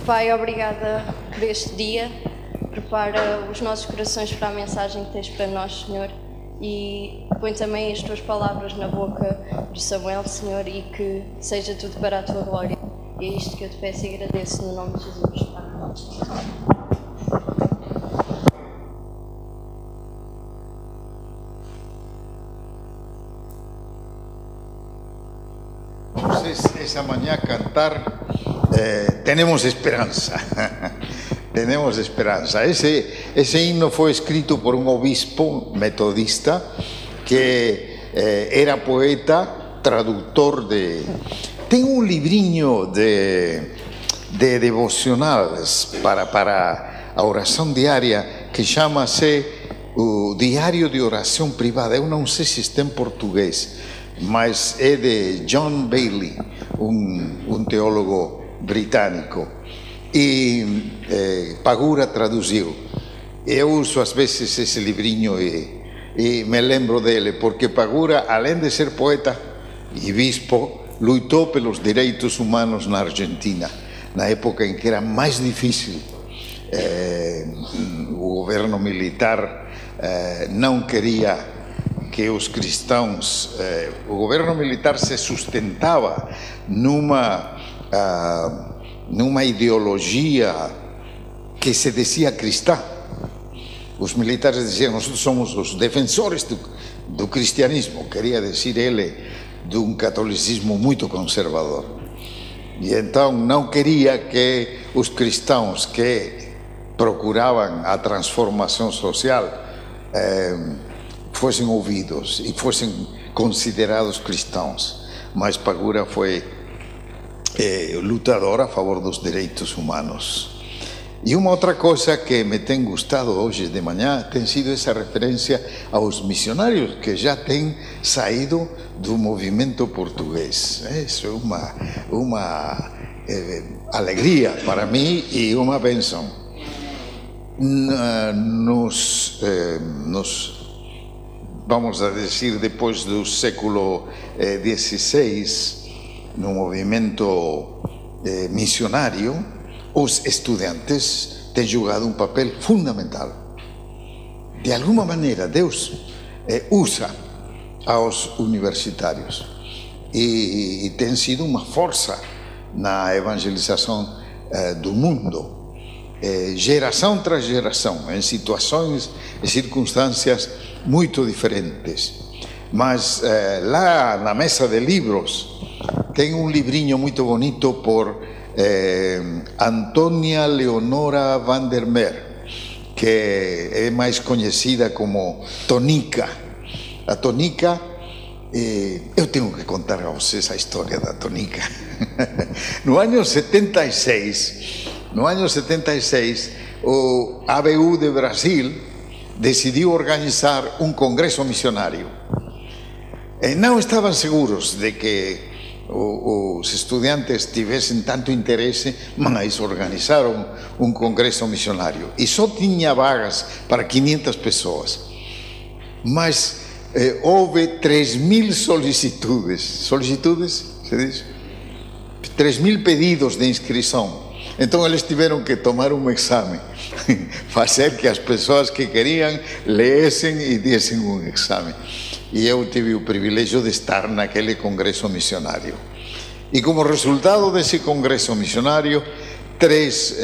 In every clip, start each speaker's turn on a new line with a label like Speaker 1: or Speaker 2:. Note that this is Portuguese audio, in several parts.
Speaker 1: Pai, obrigada por este dia. Prepara os nossos corações para a mensagem que tens para nós, Senhor. E põe também as tuas palavras na boca do Samuel, Senhor, e que seja tudo para a tua glória. E é isto que eu te peço e agradeço no nome de Jesus.
Speaker 2: Esa mañana cantar tenemos esperanza. Tenemos esperanza. Ese himno fue escrito por un obispo metodista que era poeta, traductor de... Tengo un libriño de devocionales para a oración diaria que llama-se o Diário de Oração Privada. Eu não sei se está em português, mas é de John Bailey, um teólogo britânico, e Pagura traduziu. Eu uso às vezes esse livrinho e me lembro dele, porque Pagura, além de ser poeta e bispo, lutou pelos direitos humanos na Argentina, na época em que era mais difícil. O governo militar não queria que os cristãos, o governo militar se sustentava numa ideologia que se dizia cristã. Os militares diziam: nós somos os defensores do cristianismo, queria dizer ele, de um catolicismo muito conservador. E então não queria que os cristãos que procuravam a transformação social fossem ouvidos e fossem considerados cristãos. Mas Pagura foi lutador a favor dos direitos humanos. E uma outra coisa que me tem gostado hoje de manhã tem sido essa referência aos missionários que já têm saído do movimento português. Isso é uma alegria para mim e uma bênção. Vamos a dizer, depois do século XVI, no movimento missionário, os estudantes têm jogado um papel fundamental. De alguma maneira, Deus usa aos universitários e tem sido uma força na evangelização do mundo. Geração tras geração, em situações e circunstâncias muito diferentes. Mas lá na mesa de livros tem um livrinho muito bonito por Antônia Leonora van der Meer, que é mais conhecida como Tonica. A Tonica, eu tenho que contar a vocês a história da Tonica. No ano 76, o ABU de Brasil decidiu organizar um congresso missionário. Não estavam seguros de que os estudantes tivessem tanto interesse, mas organizaram um congresso missionário e só tinha vagas para 500 pessoas. Mas houve 3.000 solicitudes, se diz? 3.000 pedidos de inscrição. Então eles tiveram que tomar um exame, fazer que as pessoas que queriam lessem e dessem um exame. E eu tive o privilégio de estar naquele congresso missionário. E como resultado desse congresso missionário, 3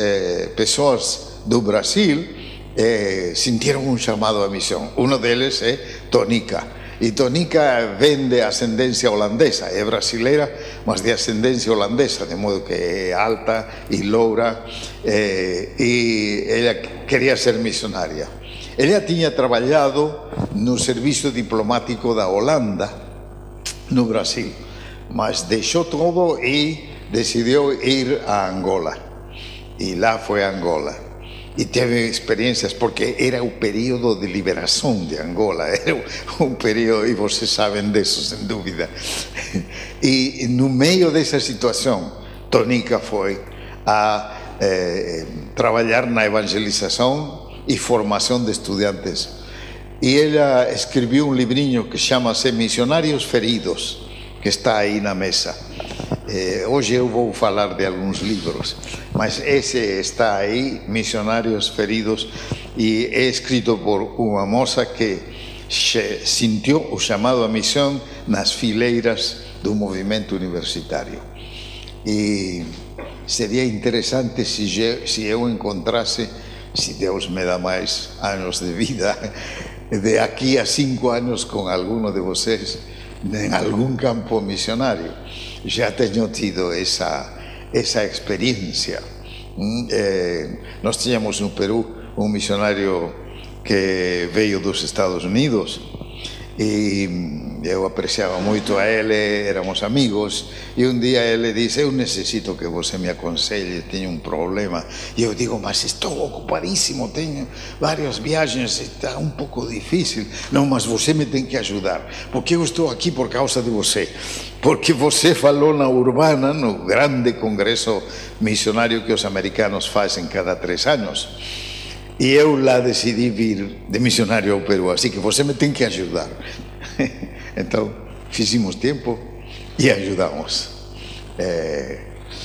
Speaker 2: pessoas do Brasil sentiram um chamado à missão. Um deles é Tonica. E Tonica vem de ascendência holandesa, é brasileira, mas de ascendência holandesa, de modo que é alta e loura, e ela queria ser missionária. Ela tinha trabalhado no serviço diplomático da Holanda, no Brasil, mas deixou todo e decidiu ir a Angola. E lá foi a Angola. E teve experiências, porque era o período de liberação de Angola, era um período, e vocês sabem disso, sem dúvida. E no meio dessa situação, Tonica foi a trabalhar na evangelização e formação de estudantes. E ela escreveu um livrinho que chama-se Missionários Feridos, que está aí na mesa. Hoje eu vou falar de alguns livros, mas esse está aí, Missionários Feridos, e é escrito por uma moça que sentiu o chamado à missão nas fileiras do movimento universitário. E seria interessante se eu encontrasse, se Deus me dá mais anos de vida, de aqui a 5 anos com alguno de vocês em algum campo missionário. Já tenho tido essa experiência. Nós tínhamos no Peru um missionário que veio dos Estados Unidos e eu apreciava muito a ele, éramos amigos, e um dia ele disse: eu necessito que você me aconselhe, tenho um problema. E eu digo: mas estou ocupadíssimo, tenho várias viagens, está um pouco difícil. Não, mas você me tem que ajudar, porque eu estou aqui por causa de você, porque você falou na Urbana, no grande congresso missionário que os americanos fazem cada 3 anos. E eu lá decidi vir de missionário ao Peru, assim que você me tem que ajudar. Então, fizemos tempo e ajudamos.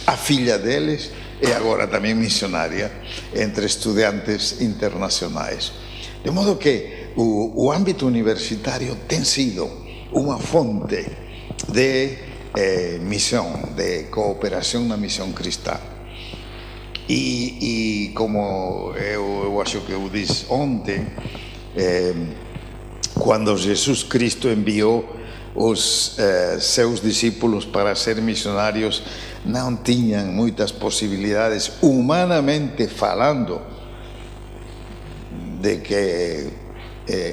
Speaker 2: A filha deles é agora também missionária entre estudantes internacionais. De modo que o âmbito universitário tem sido uma fonte de missão, de cooperação na missão cristã. E como eu acho que eu disse ontem, quando Jesus Cristo enviou os seus discípulos para ser missionários, não tinham muitas possibilidades, humanamente falando, de que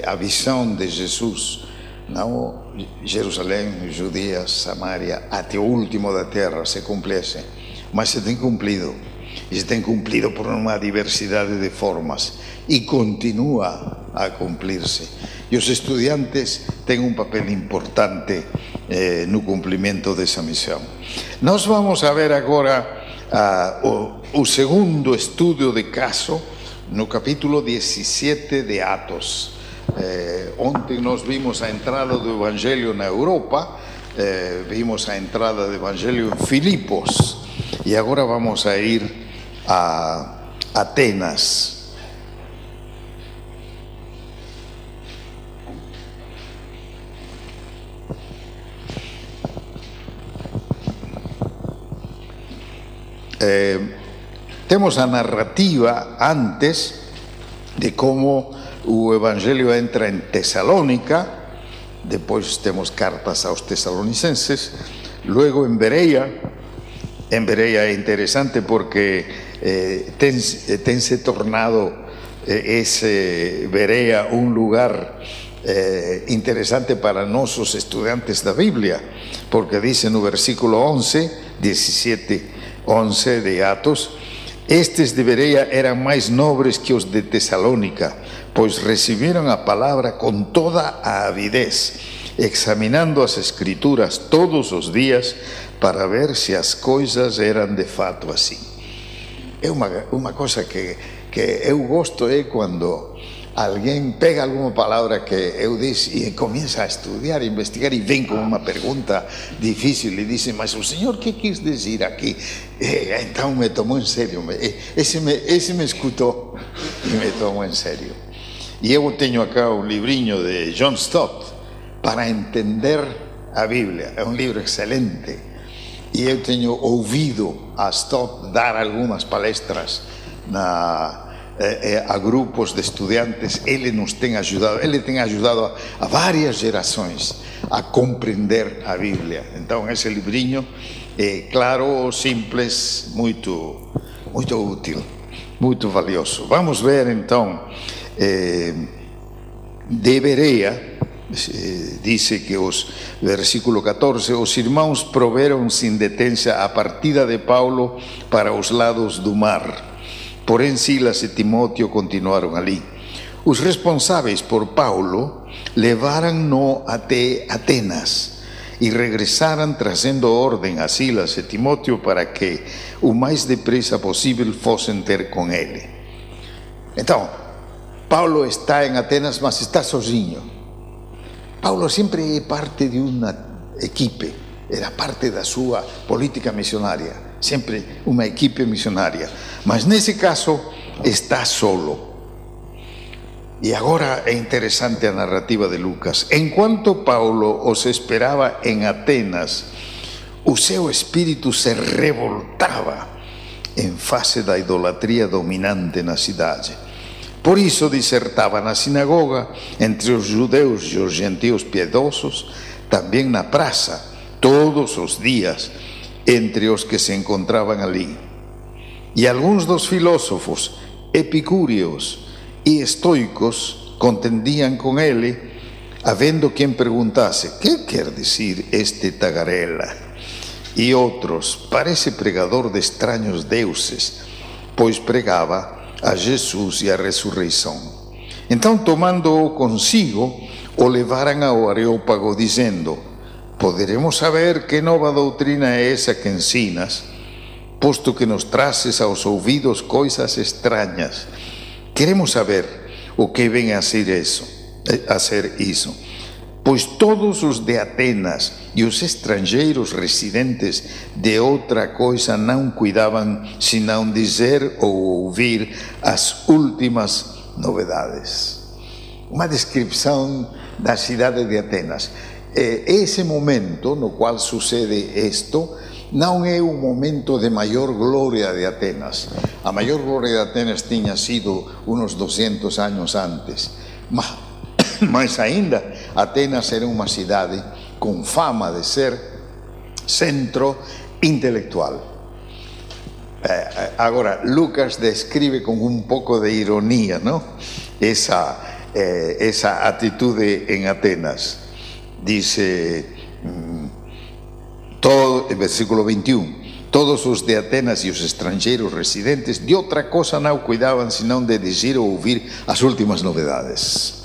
Speaker 2: a visão de Jesus, não Jerusalém, Judéia, Samaria, até o último da terra, se cumprisse. Mas se tem cumprido. E se tem cumprido por uma diversidade de formas e continua a cumprir-se. E os estudantes têm um papel importante no cumprimento dessa missão. Nós vamos a ver agora o segundo estudo de caso no capítulo 17 de Atos. Ontem nós vimos a entrada do Evangelho na Europa, vimos a entrada do Evangelho em Filipos, e agora vamos a ir a Atenas. Temos a narrativa antes de como o Evangelho entra em Tesalónica, depois temos cartas aos Tesalonicenses, logo em Bereia. Em Bereia é interessante porque tem se tornado esse Bereia um lugar interessante para nós os estudantes da Bíblia, porque diz no versículo 11, 17:11 de Atos: estes de Bereia eram mais nobres que os de Tesalónica, pois receberam a palavra com toda a avidez, examinando as Escrituras todos os dias para ver se as coisas eram de fato assim. É uma coisa que eu gosto é quando alguém pega alguma palavra que eu disse e começa a estudar, a investigar e vem com uma pergunta difícil e diz: mas o Senhor que quis dizer aqui? Então me tomou em sério, esse me escutou e me tomou em sério. E eu tenho acá um livrinho de John Stott para entender a Bíblia, é um livro excelente. E eu tenho ouvido a Stott dar algumas palestras a grupos de estudantes. Ele nos tem ajudado, a várias gerações a compreender a Bíblia. Então esse livrinho é claro, simples, muito útil, muito valioso. Vamos ver então, de Bereia. Dice que versículo 14, os irmãos proveram sem detença a partida de Paulo para os lados do mar. Porém Silas e Timóteo continuaram ali. Os responsáveis por Paulo levaram-no até Atenas e regressaram trazendo ordem a Silas e Timóteo para que o mais depressa possível fossem ter com ele. Então, Paulo está em Atenas, mas está sozinho. Paulo sempre é parte de uma equipe, era parte da súa política misionaria, sempre unha equipe misionaria, mas nese caso está solo. E agora é interesante a narrativa de Lucas. Enquanto Paulo os esperaba en Atenas, o seu espírito se revoltaba en face da idolatría dominante na cidade. Por iso disertaba na sinagoga, entre os judeus e os gentios piedosos, tamén na praça, todos os días, entre os que se encontraban ali. E algúns dos filósofos epicúreos e estoicos contendían con ele, habendo quien preguntase: ¿qué quer decir este tagarela? E outros: parece pregador de extraños deuses, pois pregaba a Jesús e a resurreição. Então, tomando-o consigo, o levaran ao Areópago, dizendo: poderemos saber que nova doutrina é esa que ensinas, posto que nos traces aos ouvidos coisas extrañas. Queremos saber o que ven a ser isso, pois todos os de Atenas e os estrangeiros residentes de outra coisa não cuidavam senão dizer ou ouvir as últimas novidades. Uma descrição da cidade de Atenas. Esse momento no qual sucede isto não é o momento de maior glória de Atenas. A maior glória de Atenas tinha sido uns 200 anos antes. Mas ainda, Atenas era uma cidade com fama de ser centro intelectual. Agora, Lucas describe com um pouco de ironia, não? Essa atitude em Atenas. Dice, versículo 21, todos os de Atenas e os estrangeiros residentes de outra coisa não cuidavam senão de dizer ou ouvir as últimas novidades.